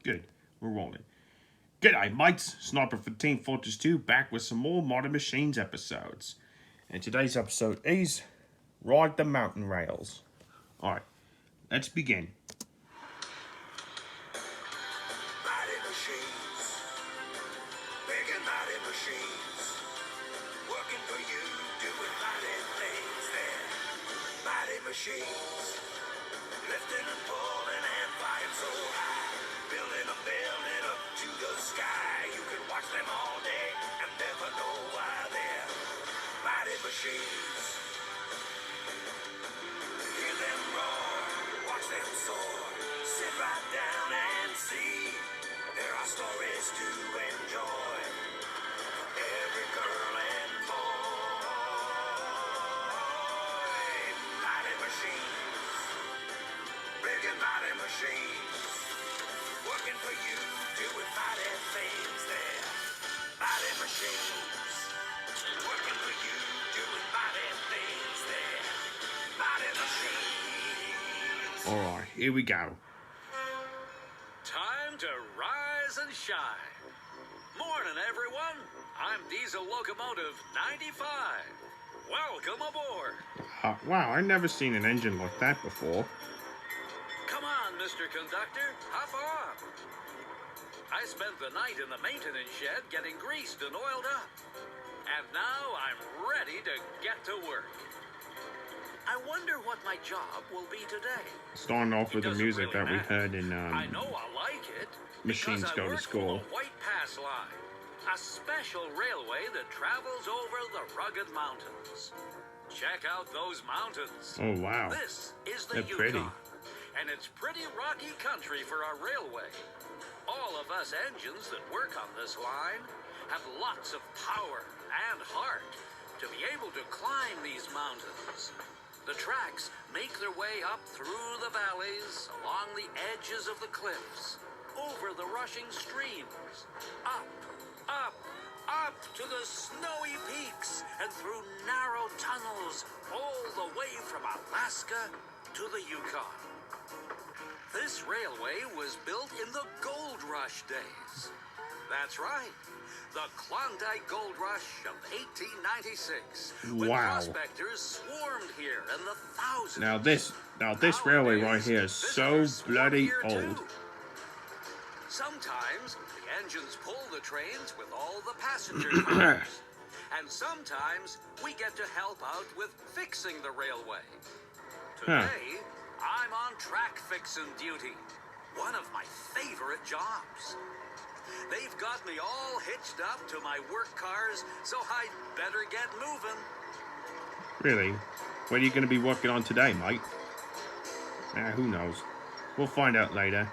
Good. We're rolling. G'day, mates. Sniper for Team Fortress 2 back with some more Modern Machines episodes. And today's episode is Ride the Mountain Rails. Alright, let's begin. Mighty machines, big and mighty machines, working for you, doing mighty things there. Mighty machines, lifting and pulling and flying so high, building a building up to the sky. You can watch them all day and never know why they're mighty machines. Hear them roar, watch them soar, sit right down and see. There are stories to enjoy for every girl and boy. Mighty machines, big and mighty machines, working for you, doing mighty things there. Mighty machines, working for you, doing mighty things there. Mighty machines. Alright, here we go. Time to rise and shine. Morning, everyone. I'm Diesel Locomotive 95. Welcome aboard. Wow, I've never seen an engine like that before. Come on, Mr. Conductor, hop on. I spent the night in the maintenance shed getting greased and oiled up. And now I'm ready to get to work. I wonder what my job will be today. Starting off with the It doesn't music really that we matter. heard in I know I like it. Machines because I Go to work School. for the White Pass Line, a special railway that travels over the rugged mountains. Check out those mountains. Oh wow. This is the They're Yukon, pretty. and it's pretty rocky country for a railway. All of us engines that work on this line have lots of power and heart to be able to climb these mountains. The tracks make their way up through the valleys, along the edges of the cliffs, over the rushing streams, up, up, up to the snowy peaks, and through narrow tunnels all the way from Alaska to the Yukon. This railway was built in the Gold Rush days. That's right, the Klondike Gold Rush of 1896, when Wow. prospectors swarmed here in the thousands. Now this railway right here is so Visitors swarm bloody here old. too. Sometimes the engines pull the trains with all the passenger cars. And sometimes we get to help out with fixing the railway. Today, I'm on track fixing duty. One of my favorite jobs. They've got me all hitched up to my work cars, so I'd better get moving. Really? What are you going to be working on today, mate? Who knows? We'll find out later.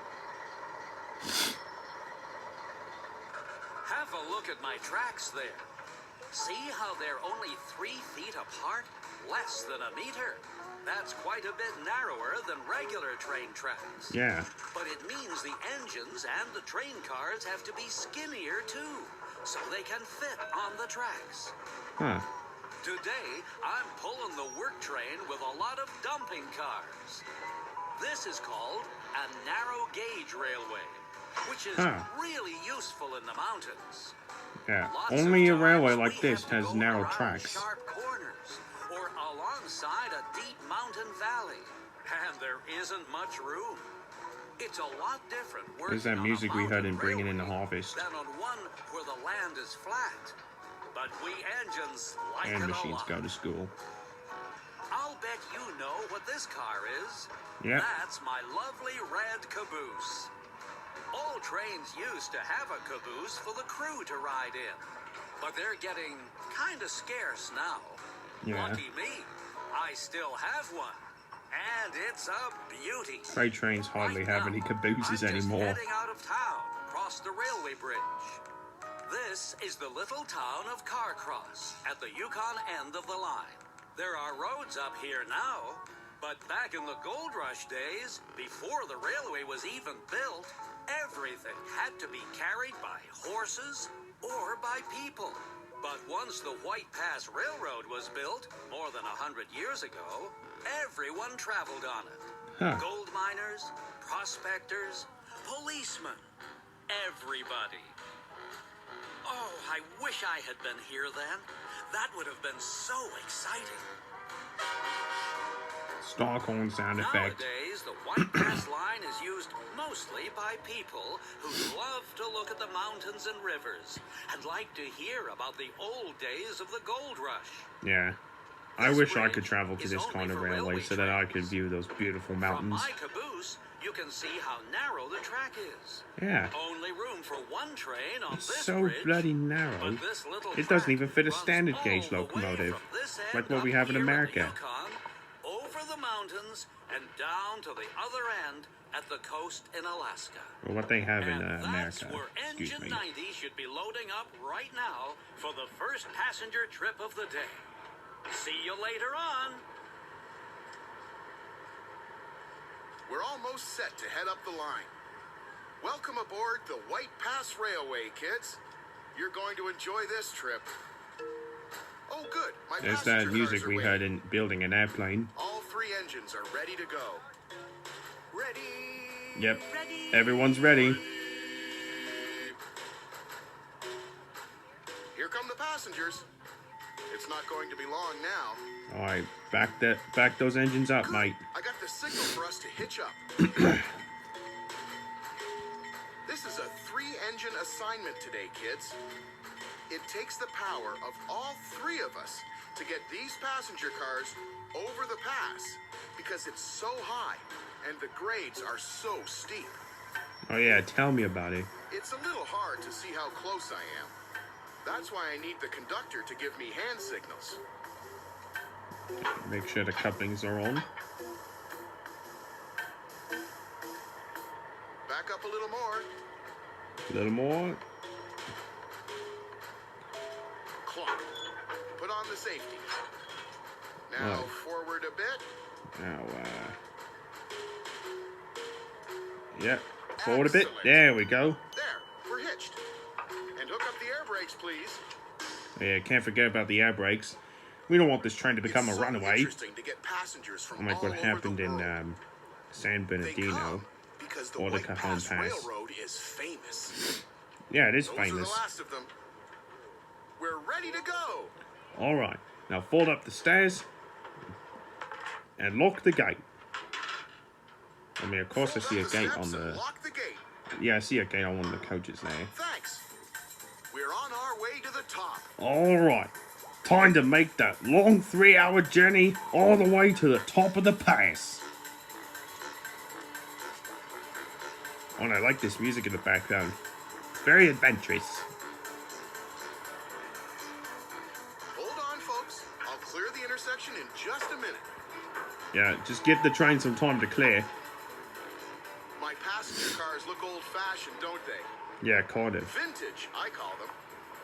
Have a look at my tracks there. See how they're only 3 feet apart? Less than a meter. That's quite a bit narrower than regular train tracks. Yeah. But it means the engines and the train cars have to be skinnier too, so they can fit on the tracks. Huh. Today, I'm pulling the work train with a lot of dumping cars. This is called a narrow gauge railway, which is really useful in the mountains. Yeah. Lots Only a of railway times like we this have to has go narrow around tracks. Sharp corners or alongside a deep mountain valley, and there isn't much room. It's a lot different working There's that on a music we heard in mountain Bringing in the railway Harvest. than on one where the land is flat. But we engines like And it a Machines lot. Go to School. I'll bet you know what this car is. Yep. That's my lovely red caboose. Old trains used to have a caboose for the crew to ride in, but they're getting kind of scarce now. Yeah. Lucky me, I still have one, and it's a beauty. Freight trains hardly Right have any now, cabooses I'm just anymore. heading out of town, across the railway bridge. This is the little town of Carcross, at the Yukon end of the line. There are roads up here now, but back in the Gold Rush days, before the railway was even built, everything had to be carried by horses or by people. But once the White Pass Railroad was built, more than 100 years ago, everyone traveled on it. Huh. Gold miners, prospectors, police policemen, everybody. Oh, I wish I had been here then. That would have been so exciting. Stockholm sound effect. Nowadays, the White Pass line is used mostly by people who love to look at the mountains and rivers and like to hear about the old days of the gold rush. Yeah. I wish I could travel to this kind of railway so that I could view those beautiful From mountains. my caboose, you can see how narrow the track is. Yeah. Only room for one train on It's this so bridge, bloody narrow. but this little It doesn't track even fit a runs standard all gauge the way locomotive, from this end like what we up have in here the America. Yukon, over the mountains and down to the other end at the coast in Alaska. Or what they have in And that's America. where Excuse Engine me. 90 should be loading up right now for the first passenger trip of the day. See you later on. We're almost set to head up the line. Welcome aboard the White Pass Railway, kids. You're going to enjoy this trip. Oh, good. My There's passenger that music cars are we waiting. heard in building an airplane. All 3 engines are ready to go. Ready. Yep. Ready. Everyone's ready. Here come the passengers. It's not going to be long now. Alright, back those engines up, Good. mate. I got the signal for us to hitch up. This is a 3-engine assignment today, kids. It takes the power of all 3 of us to get these passenger cars over the pass because it's so high and the grades are so steep. Oh yeah, tell me about it. It's a little hard to see how close I am. That's why I need the conductor to give me hand signals. Make sure the couplings are on. Back up a little more. A little more. Clock. Put on the safety. Now Right. forward a bit. Now, yeah, forward a bit. Excellent. There we go. There, we're hitched. And hook up the air brakes, please. Yeah, can't forget about the air brakes. We don't want this train to become It's a so runaway, interesting to get passengers from like all what over happened the in world. San They Bernardino. come because the or the White Cajon Pass Pass. Railroad is famous. Yeah, it is Those are the famous. last of them. We're ready to go. All right, now fold up the stairs and lock the gate. I mean, of course, I Fold see a up the gate steps on and the. lock the gate. Yeah, I see a gate on one of the coaches there. Thanks. We're on our way to the top. All right, time to make that long 3-hour journey all the way to the top of the pass. Oh, and I like this music in the background. It's very adventurous. Hold on, folks. I'll clear the intersection in just a minute. Yeah, just give the train some time to clear. My passenger cars look old-fashioned, don't they? Yeah, kind of. Vintage, I call them,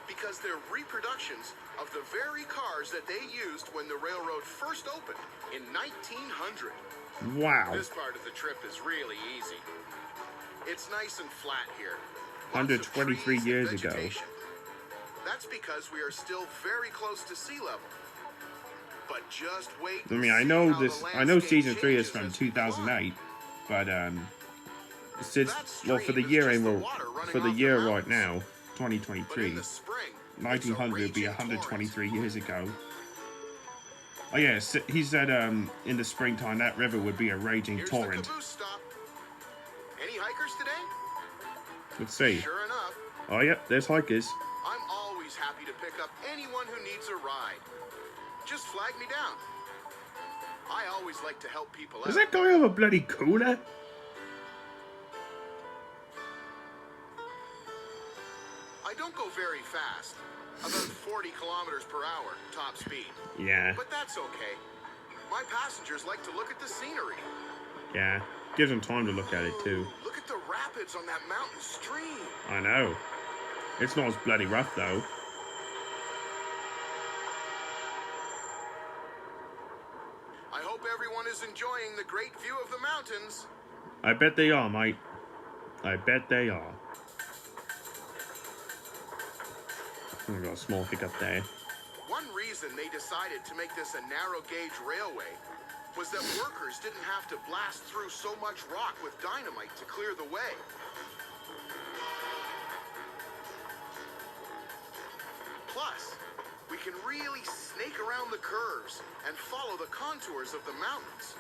because they're reproductions of the very cars that they used when the railroad first opened in 1900. Wow. This part of the trip is really easy. It's nice and flat here. Lots of 123 trees and years ago. vegetation. That's because we are still very close to sea level. But just wait. I mean, and I see know how this. the I know landscape season 3 is changes from as we go on. 2008, but since That well for the stream is year just aim the we're- water running for the off the year right mountains. now, But 2023, in the spring, it's a 1900 would be raging 123 torrent. years ago. Oh yeah, he said in the springtime that river would be a raging Here's torrent. the caboose stop. Any hikers today? Let's see. Sure enough, Oh yep, there's hikers. I'm always happy to pick up anyone who needs a ride. Just flag me down. I always like to help people out. Does that guy have a bloody cooler? I don't go very fast. About 40 kilometers per hour, top speed. Yeah, But that's okay. My passengers like to look at the scenery. yeah. Gives him time to look at it too. Ooh, look at the rapids on that mountain stream. I know. It's not as bloody rough though. I hope everyone is enjoying the great view of the mountains. I bet they are, mate. I bet they are. I got a small hiccup there. One reason they decided to make this a narrow gauge railway was that workers didn't have to blast through so much rock with dynamite to clear the way. Plus, we can really snake around the curves and follow the contours of the mountains.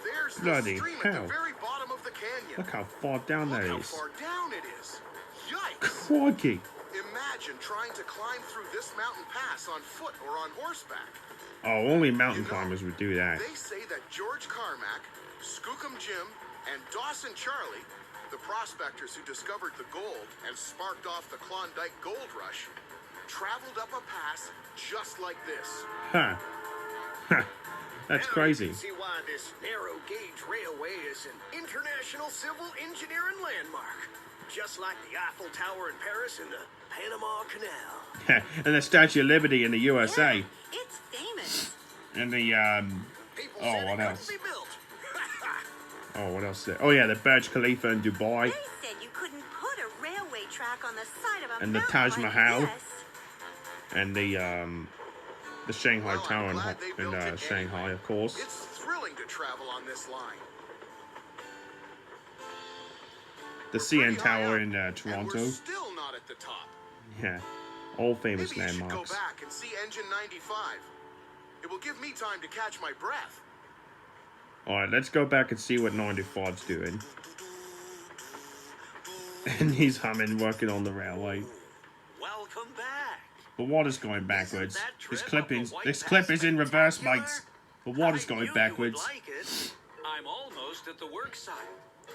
There's the Bloody stream at hell. the very bottom of the canyon. Look how far down that Look how is. far down it is. Yikes! Crikey. Imagine trying to climb through this mountain pass on foot or on horseback. Oh, only mountain climbers would do that. They say that George Carmack, Skookum Jim, and Dawson Charlie, the prospectors who discovered the gold and sparked off the Klondike Gold Rush, traveled up a pass just like this. Huh. Huh. That's Now crazy. You can see why this narrow gauge railway is an international civil engineering landmark. Just like the Eiffel Tower in Paris and the Panama Canal. And the Statue of Liberty in the USA. Yeah, it's famous. And the, People oh, said what it else? couldn't be built. Oh, what else is there? Oh, yeah, the Burj Khalifa in Dubai. They said you couldn't put a railway track on the side of a And the mountain Taj like Mahal. this. And the Shanghai Well, I'm Tower glad they built in it Shanghai, anyway. of course. It's thrilling to travel on this line. The We're CN pretty high Tower up, in and Toronto. we're still not at the top. Yeah, all famous Maybe you should go landmarks. back and see Engine 95. It will give me time to catch my breath. Alright, let's go back and see what 95's doing. And he's humming, working on the railway. Welcome back. The water's going backwards. Isn't that This trip clip up is the White this clip is in Pass reverse, spectacular? mates. The water's I going knew you would backwards. like it. I'm almost at the work site.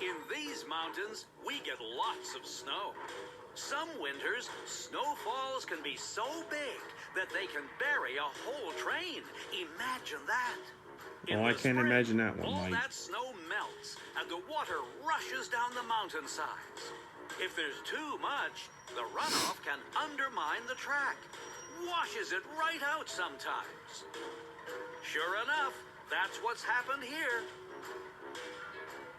In these mountains, we get lots of snow. Some winters, snowfalls can be so big that they can bury a whole train. Imagine that. In Oh, I the can't spring, imagine that one, all mate. that snow melts and the water rushes down the mountainsides. If there's too much, the runoff can undermine the track, washes it right out sometimes. Sure enough, that's what's happened here.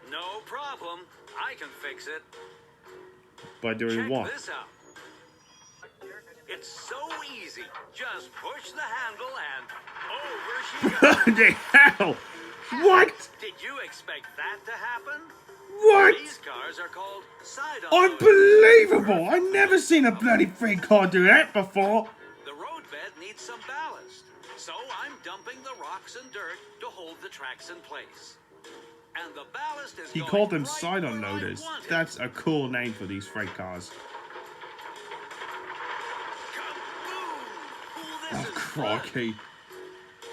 No problem. I can fix it. By doing Check what? this out. It's so easy. Just push the handle and over she goes. The hell? What? Did you expect that to happen? What? These cars are called side-on. Unbelievable! I've never seen a bloody freight car do that before. The road bed needs some ballast, so I'm dumping the rocks and dirt to hold the tracks in place. And the ballast is He going called them right side-on where I loaders. want it. That's a cool name for these freight cars. Kaboom! Ooh, this Oh, is fun. crocky.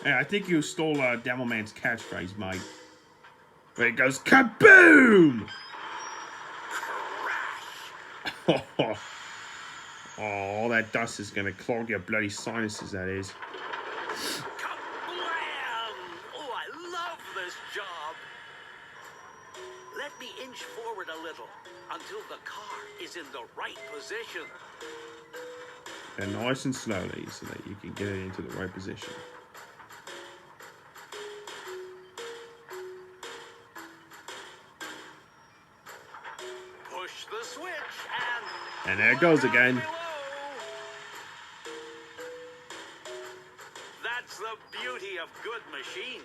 Hey, I think you stole Devilman's catchphrase, mate. Where it goes, kaboom! Crash. Oh, all that dust is gonna clog your bloody sinuses, that is. Kablam! Oh, I love this job. Let me inch forward a little until the car is in the right position. And nice and slowly so that you can get it into the right position. Push the switch And there it goes look out again. below. That's the beauty of good machines.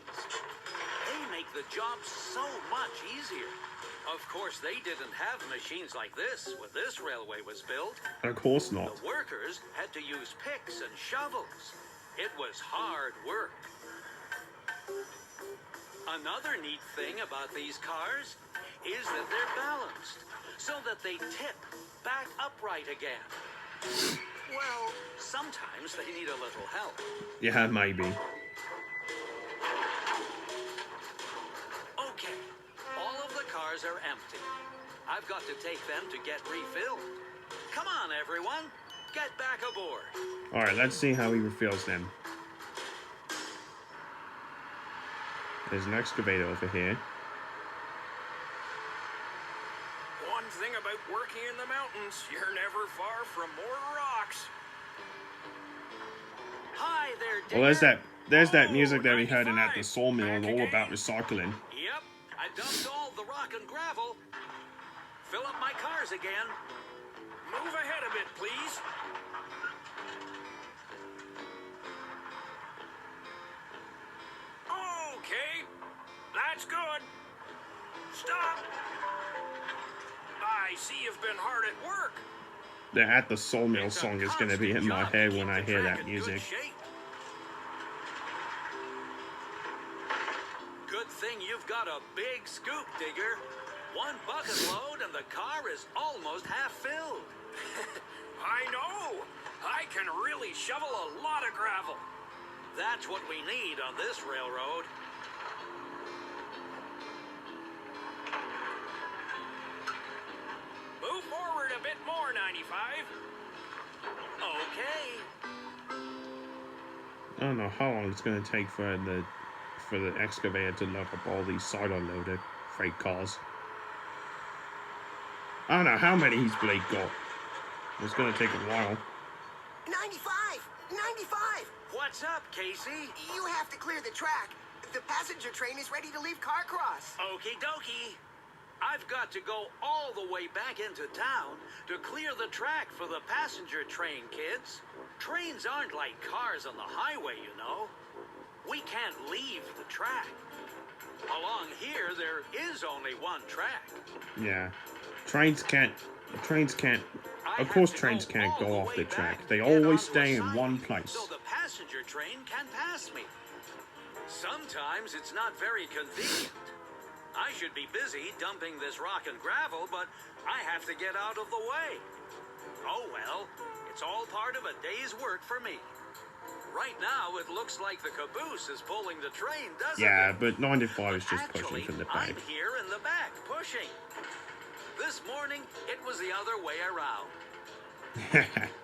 They make the job so much easier. Of course, they didn't have machines like this when this railway was built. Of course not. The workers had to use picks and shovels. It was hard work. Another neat thing about these cars is that they're balanced so that they tip back upright again. Well, sometimes they need a little help. Yeah, maybe. Okay, all of the cars are empty. I've got to take them to get refilled. Come on, everyone. Get back aboard. Alright, let's see how he refills them. There's an excavator over here. One thing about working in the mountains, you're never far from more rocks. Hi there, Well, there's that Oh, music that we heard in at the 95. sawmill and Back all about again. recycling. Yep, I dumped all the rock and gravel. Fill up my cars again. Move ahead a bit, please. Okay, that's good. Stop. I I see you've been hard at work. The At the Sawmill It's a song is going to be in my constant head job to when I keep the hear track that in good music. shape. Good thing you've got a big scoop, Digger. One bucket load and the car is almost half filled. I know. I can really shovel a lot of gravel. That's what we need on this railroad. Move forward a bit more, 95. Okay. I don't know how long it's going to take for the excavator to load up all these side-unloaded freight cars. I don't know how many he's Blake got. It's going to take a while. 95! 95! What's up, Casey? You have to clear the track. The passenger train is ready to leave Carcross. Okie dokie. I've got to go all the way back into town to clear the track for the passenger train, kids. Trains aren't like cars on the highway, you know. We can't leave the track. Along here, there is only one track. Yeah. Trains can't... Of course trains can't go off the track. They always stay in one place. So the passenger train can pass me. Sometimes it's not very convenient. I should be busy dumping this rock and gravel, but I have to get out of the way. Oh well, it's all part of a day's work for me. Right now, it looks like the caboose is pulling the train, doesn't Yeah, it? but 95 is just Actually, pushing from the back. I'm here in the back, pushing. This morning, it was the other way around.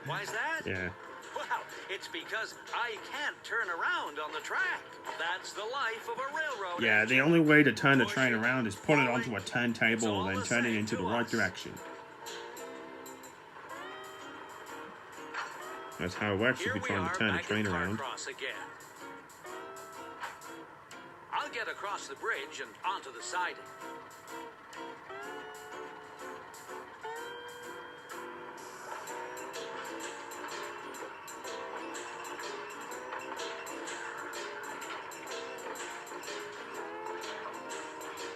Why's that? Yeah. Well, it's because I can't turn around on the track. That's the life of a railroad. Yeah, the only way to turn the train around is put it onto a turntable and then turn it into the right direction. That's how it works if Here you're we trying are to turn the back train at around. Carcross again. I'll get across the bridge and onto the siding.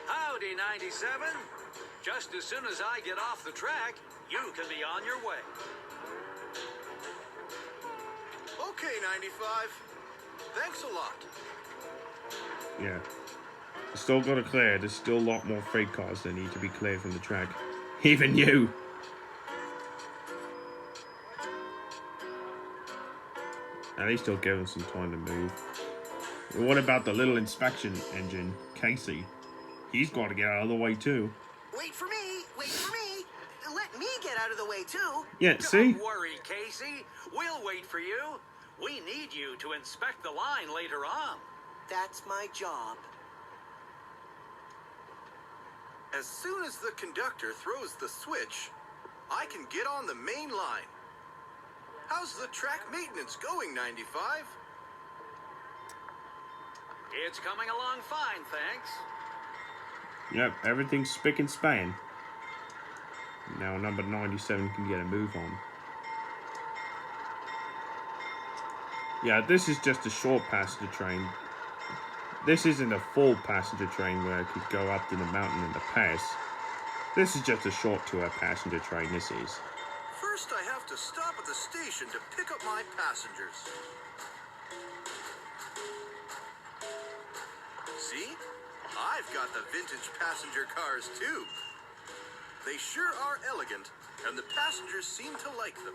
Howdy, 97. Just as soon as I get off the track, you can be on your way. Okay, 95. Thanks a lot. Yeah. Still got to clear. There's still a lot more freight cars that need to be cleared from the track. Even you. At least they'll give him some time to move. But what about the little inspection engine, Casey? He's got to get out of the way too. Wait for me! Wait for me! Let me get out of the way, too! Yeah, see? Don't worry, Casey. We'll wait for you. We need you to inspect the line later on. That's my job. As soon as the conductor throws the switch, I can get on the main line. How's the track maintenance going, 95? It's coming along fine, thanks. Yep, everything's spick and span. Now number 97 can get a move on. Yeah, this is just a short passenger train. This isn't a full passenger train where it could go up to the mountain and the pass. This is just a short tour passenger train, this is. First, I have to stop at the station to pick up my passengers. See? I've got the vintage passenger cars, too. They sure are elegant, and the passengers seem to like them.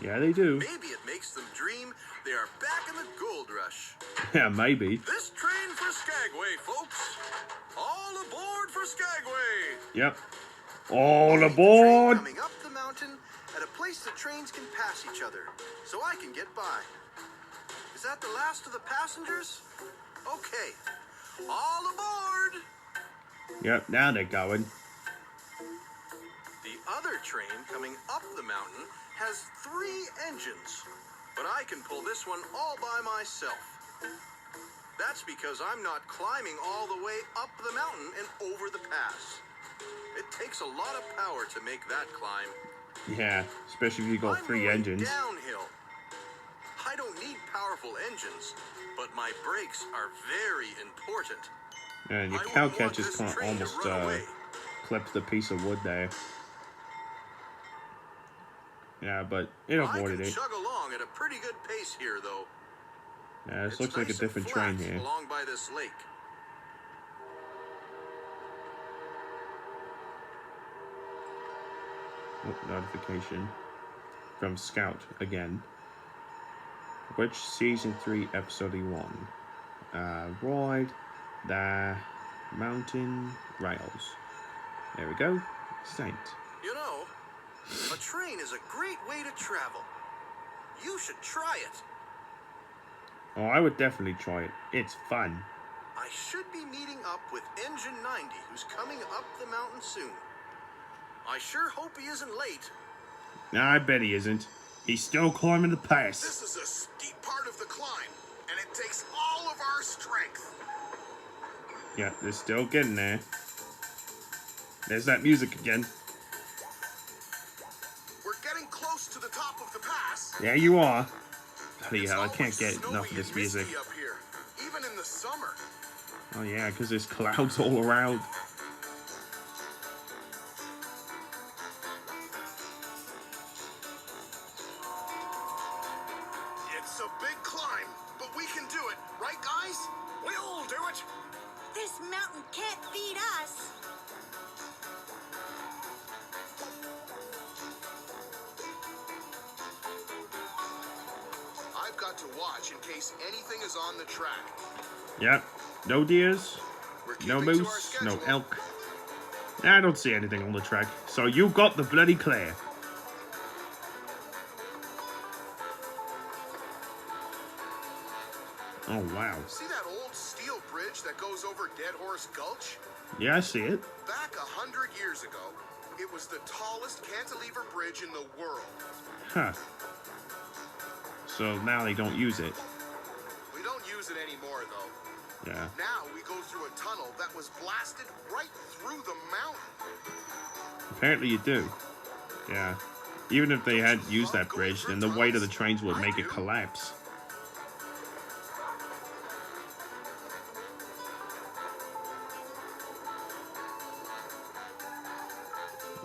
Yeah, they do. Maybe it makes them dream they are back in the gold rush. Yeah, maybe. This train for Skagway, folks. All aboard for Skagway. Yep. All Train aboard! coming up the mountain at a place the trains can pass each other, so I can get by. Is that the last of the passengers? Okay. All aboard! Yep, now they're going. The other train coming up the mountain has 3 engines, but I can pull this one all by myself. That's because I'm not climbing all the way up the mountain and over the pass. It takes a lot of power to make that climb. Yeah, especially if you got I'm 3 going engines. downhill. I don't need powerful engines, but my brakes are very important. And your I cow wouldn't want catchers this can't train to almost run away. clip the piece of wood there. Yeah, but it avoided I it. can chug along at a pretty good pace here, though. Yeah, this It's looks like a nice and different flat train here. along by this lake. Oh, notification from Scout again. Which season 3, episode 1? Ride the mountain rails. There we go. Sent. You know, a train is a great way to travel. You should try it. Oh, I would definitely try it. It's fun. I should be meeting up with Engine 90, who's coming up the mountain soon. I sure hope he isn't late. Nah, I bet he isn't. He's still climbing the pass. This is a steep part of the climb, and it takes all of our strength. Yeah, they're still getting there. There's that music again. We're getting close to the top of the pass. Yeah, you are. Bloody It's hell, I can't always get snowy enough of this and music. misty up here, even in the summer. Oh yeah, because there's clouds all around. It's a big climb, but we can do it, right, guys? We'll do it. This mountain can't beat us. I've got to watch in case anything is on the track. Yep. No deers, We're no keeping to our moose, no schedule. elk. Nah, I don't see anything on the track. So you got the bloody clear. Oh wow. See that old steel bridge that goes over Dead Horse Gulch? Yeah, I see it. Back 100 years ago, it was the tallest cantilever bridge in the world. Huh. So now they don't use it. We don't use it anymore, though. Yeah. Now we go through a tunnel that was blasted right through the mountain. Apparently you do. Yeah. Even if they had used that bridge, then the weight of the trains would make it collapse.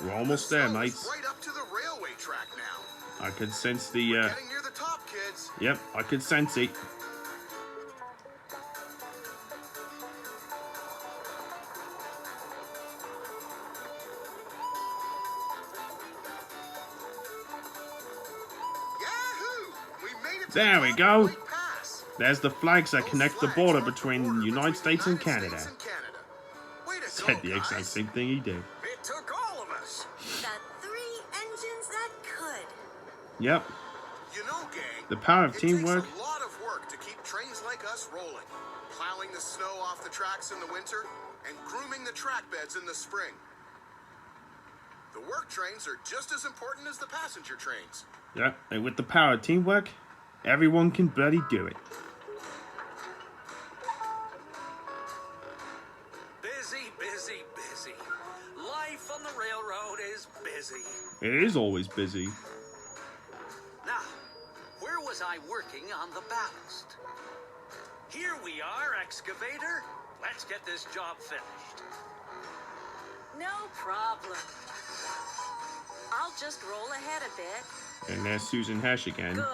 We're almost there, Sun is mates. right up to the railway track now. I could sense the, Getting near the top, kids. Yep, I could sense it. Yahoo! We made it to There the we top go. of Lake Pass. There's the flags that Those connect the flags border mark between the border United between States and United Canada. States and Canada. Way to Said go, the exact guys. same thing he did. It took all of us. The 3 engines that could. Yep. You know, gang, The power of it teamwork. takes a lot of work to keep trains like us rolling. Plowing the snow off the tracks in the winter and grooming the track beds in the spring. The work trains are just as important as the passenger trains. Yep. And with the power of teamwork, everyone can bloody do it. Busy, busy, busy. Life on the railroad is busy. It is always busy. Now, where was I working on the ballast? Here we are, excavator. Let's get this job finished. No problem. I'll just roll ahead a bit. And there's Susan Hash again. Good.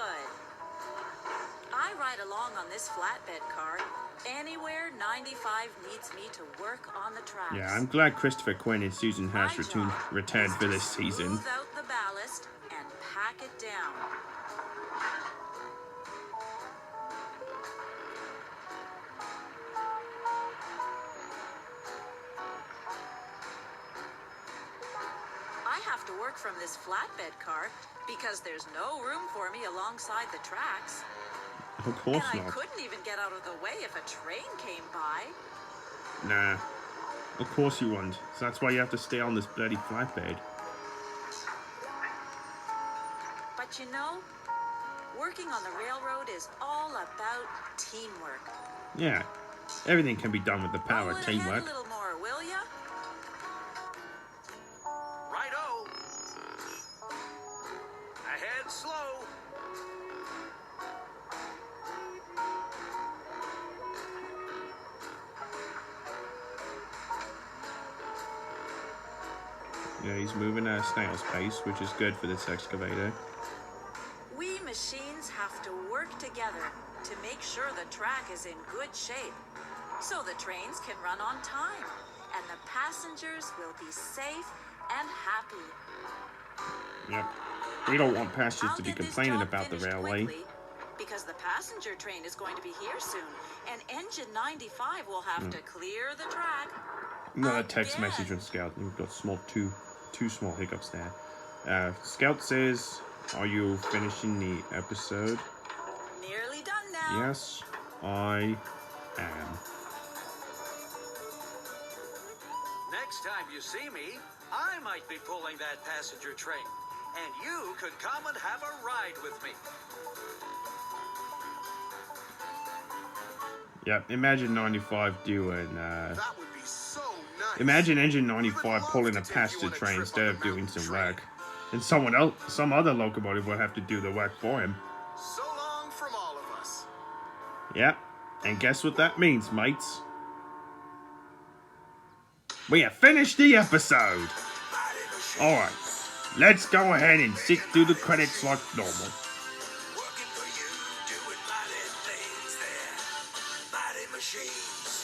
I ride along on this flatbed car anywhere 95 needs me to work on the tracks. Yeah, I'm glad Christopher Quinn and Susan My Hash job returned is for to this season. Smooth out the ballast and pack it down. I have to work from this flatbed car because there's no room for me alongside the tracks. Of course And I not. couldn't even get out of the way if a train came by. Nah. Of course you won't. So that's why you have to stay on this bloody flatbed. But you know, working on the railroad is all about teamwork. Yeah. Everything can be done with the power Roll of it ahead teamwork. a little more, will ya? Righto. Ahead slow. Yeah, he's moving at a snail's pace, which is good for this excavator. together to make sure the track is in good shape, so the trains can run on time and the passengers will be safe and happy. Yep. We don't want passengers I'll to be get this complaining job about the finished railway. quickly, because the passenger train is going to be here soon, and engine 95 will have to clear the track. Another text Again. message from Scout. We've got two small hiccups there. Scout says, "Are you finishing the episode?" Nearly done now. Yes, I am. Next time you see me, I might be pulling that passenger train, and you could come and have a ride with me. Yep. Imagine 95 doing. That would be so nice. Imagine Engine We would 95 love pulling to a take you passenger on a train trip instead on of the doing mountain some train. work, and someone else, some other locomotive will have to do the work for him. So long from all of us. Yep. And guess what that means, mates? We have finished the episode. Alright, let's go ahead and sit through the credits like normal. Working for you, doing mighty things there. Mighty machines.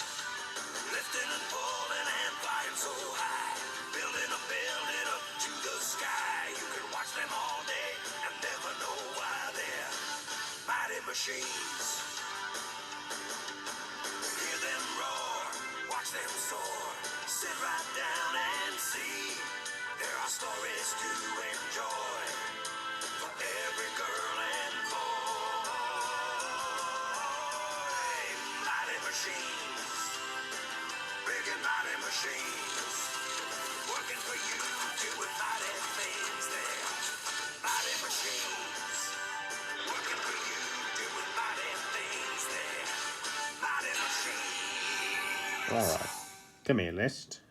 Lifting and pulling and flying so high. Building a building up to the sky. You can watch them all day and never know why they're mighty machines. Hear them roar, watch them soar. Sit right down and see. There are stories to enjoy for every girl and boy. Mighty machines, big and mighty machines, working for you, doing mighty things there. Mighty machines, working for you, doing mighty things there. Mighty machines. Alright, come here, list.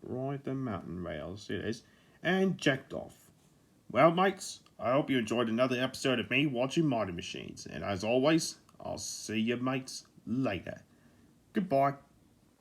Ride the mountain rails, it is. And checked off. Well, mates, I hope you enjoyed another episode of me watching Mighty Machines. And as always, I'll see you mates later. Goodbye.